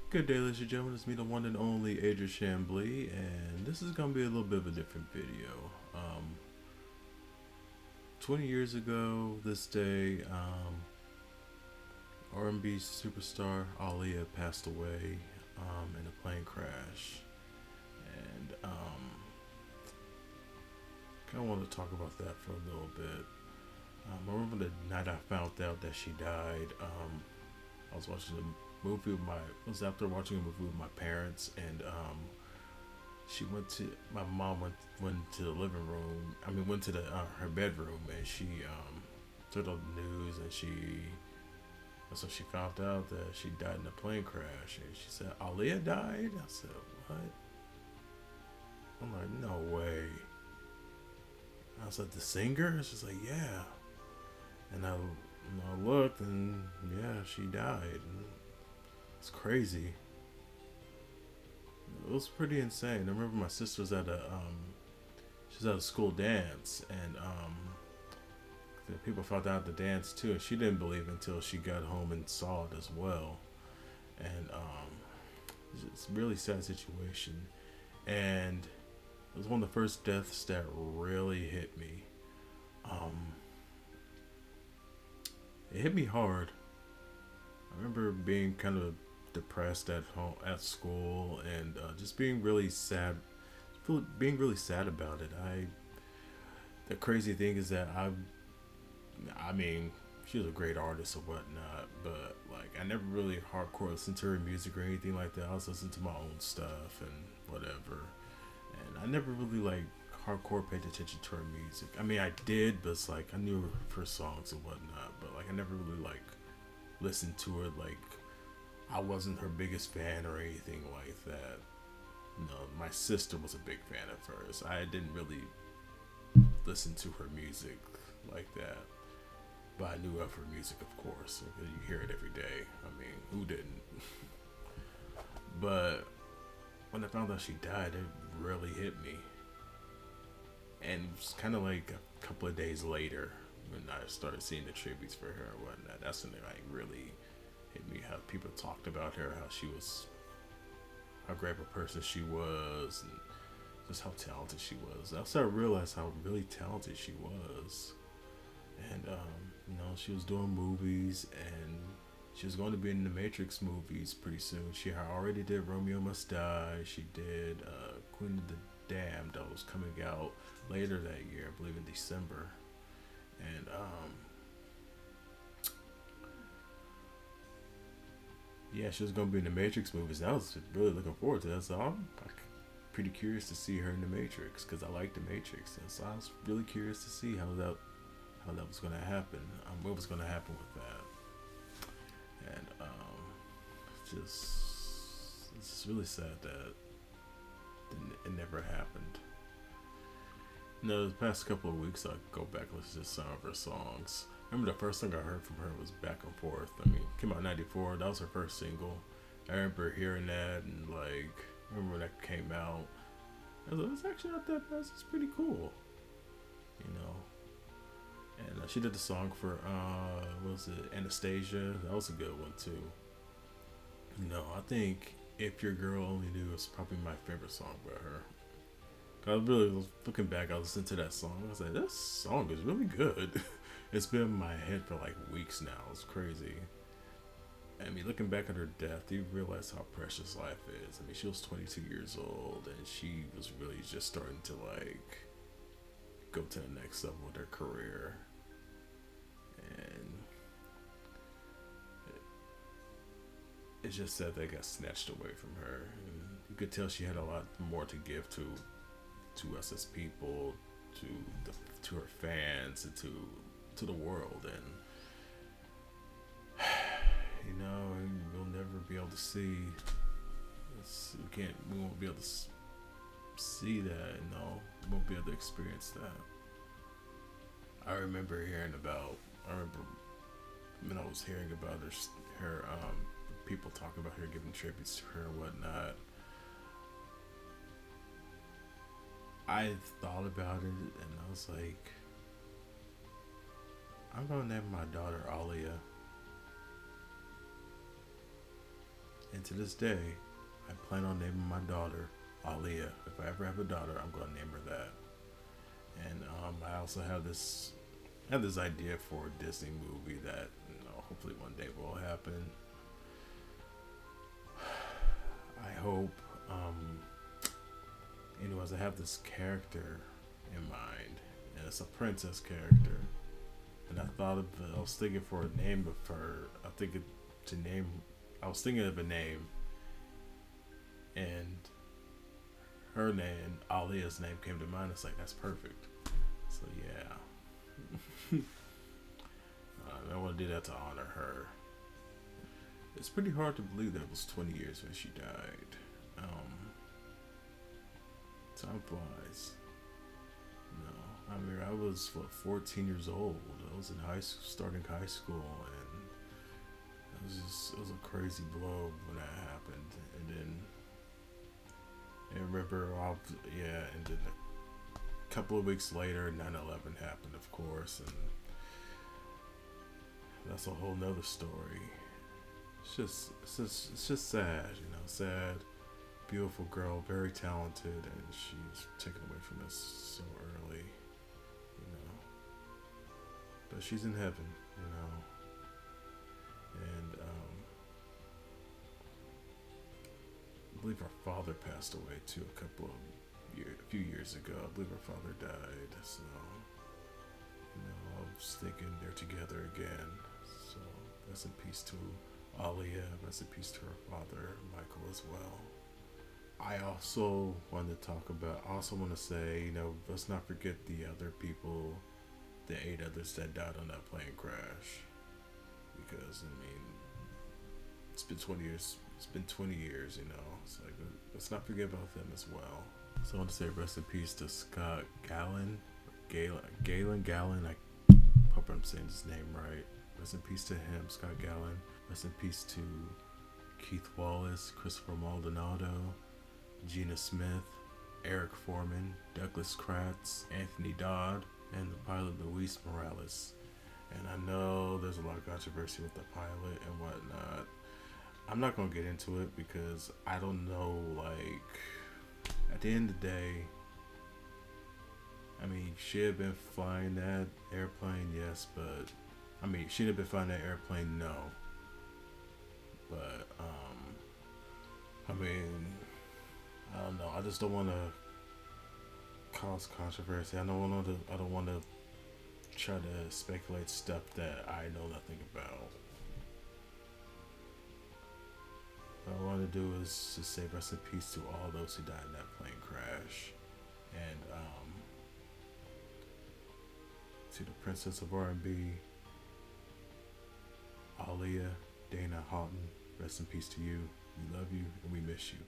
Good day, ladies and gentlemen. It's me, the one and only Adrian Chambly, and this is gonna be a little bit of a different video. 20 years ago, this day, R&B superstar Aaliyah passed away in a plane crash, and kind of wanted to talk about that for a little bit. I remember the night I found out that she died. I was watching a movie with my. It was after watching a movie with my parents, and she went to my mom went to the living room. I mean, went to the her bedroom, and she turned on the news, and so she found out that she died in a plane crash, and she said Aaliyah died. I said what? I'm like no way. I was like the singer. She's like yeah, and I looked, and yeah, she died. And it's crazy. It was pretty insane. I remember my sister was at a she was at a school dance, and the people found out the dance too, and she didn't believe until she got home and saw it as well. And it's a really sad situation, and it was one of the first deaths that really hit me. Um, it hit me hard. I remember being kind of depressed at home, at school, and just being really sad, being really sad about it. The crazy thing is that I mean, she was a great artist or whatnot, but like I never really hardcore listened to her music or anything like that. I was listening to my own stuff and whatever, and I never really like hardcore paid attention to her music. I mean, I did, but it's like I knew her songs and whatnot, but like I never really like listened to her. Like I wasn't her biggest fan or anything like that. No, my sister was a big fan of hers. I didn't really listen to her music like that. But I knew of her music, of course, because you hear it every day. I mean, who didn't? But when I found out she died, it really hit me. And it was kind of like a couple of days later when I started seeing the tributes for her and whatnot. That's when it like really hit me. How people talked about her, how she was, how great of a person she was, and just how talented she was. I started to realize how really talented she was. And she was doing movies, and she was going to be in the Matrix movies pretty soon. She had already did Romeo Must Die. She did Queen of the Damned that was coming out later that year, I believe in December. And yeah, she was going to be in the Matrix movies. And I was really looking forward to that. So I'm pretty curious to see her in the Matrix because I like the Matrix, and so I was really curious to see how that was going to happen, what was going to happen with that, and it's just really sad that it never happened. The past couple of weeks I go back and listen to some of her songs. I remember the first thing I heard from her was Back and Forth. I mean, it came out in '94. That was her first single. I remember hearing that and like, I remember when that came out. I was like, it's actually not that bad. It's pretty cool, you know. And she did the song for what was it, Anastasia? That was a good one too. I think If Your Girl Only Knew is probably my favorite song by her. I really was looking back. I listened to that song. I was like, this song is really good. It's been in my head for like weeks now. It's crazy. I mean, looking back at her death, you realize how precious life is. I mean, she was 22 years old, and she was really just starting to like go to the next level with her career. And it's just that they got snatched away from her. And you could tell she had a lot more to give to us as people, to to her fans, and to the world. And we'll never be able to see. We won't be able to see that. No, we won't be able to experience that. I remember hearing about. I remember when I was hearing about her people talking about her giving tributes to her and whatnot. I thought about it and I was like, I'm gonna name my daughter Aaliyah. And to this day, I plan on naming my daughter Aaliyah. If I ever have a daughter, I'm gonna name her that. And I also have this idea for a Disney movie that hopefully one day will happen. I hope. Anyways, I have this character in mind, and it's a princess character. And I was thinking for a name of her. I was thinking of a name, and her name, Aaliyah's name, came to mind. It's like that's perfect. So yeah, I want to do that to honor her. It's pretty hard to believe that it was 20 years when she died. Time flies. No, I mean I was 14 years old. I was in starting high school, and it was a crazy blow when that happened. And then I remember, and then a couple of weeks later, 9/11 happened, of course, and that's a whole nother story. It's just sad, sad, beautiful girl, very talented, and she's taken away from us so early. But she's in heaven. And I believe her father passed away too a few years ago. I believe her father died, so I was thinking they're together again. So rest in peace to Aaliyah, rest in peace to her father, Michael, as well. I also want to say, let's not forget the other people, the 8 others that died on that plane crash. Because, it's been 20 years. It's been 20 years, It's like, let's not forget about them as well. So I want to say rest in peace to Scott Galen. I hope I'm saying his name right. Rest in peace to him, Scott Galen. Rest in peace to Keith Wallace, Christopher Maldonado, Gina Smith, Eric Foreman, Douglas Kratz, Anthony Dodd, and the pilot Luis Morales. And I know there's a lot of controversy with the pilot and whatnot. I'm not going to get into it because I don't know, at the end of the day, should have been flying that airplane, yes, but, should have been flying that airplane, no. But, I don't know. I just don't want to cause controversy. I don't want to try to speculate stuff that I know nothing about. What I want to do is just say rest in peace to all those who died in that plane crash, and to the Princess of R&B, Aaliyah, Dana Houghton. Rest in peace to you. We love you and we miss you.